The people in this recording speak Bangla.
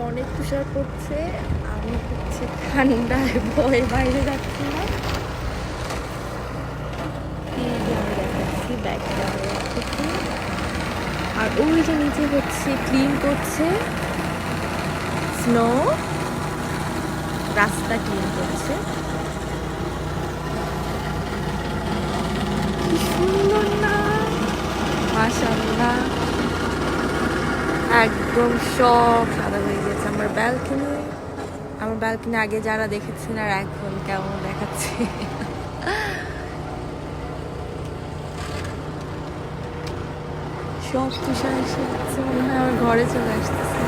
অনেক তুষার পড়ছে। আমি হচ্ছে ঠান্ডায় ভয়ে বাইরে যাচ্ছি না। এই যে আমি দেখাচ্ছি ব্যাক ক্যামেরা থেকে। আর ওই যে নিচে হচ্ছে ক্লিন করছে, স্নো রাস্তা ক্লিন করছে। কি সুন্দর না, মাশাআল্লাহ। একদম সব সাদা হয়ে গেছে আমার ব্যালকনি। আমার ব্যালকনি আগে যারা দেখেছেন আর এখন কেমন দেখাচ্ছে। সব তুষার এসে যাচ্ছে, মনে হয় আমার ঘরে চলে আসতেছে।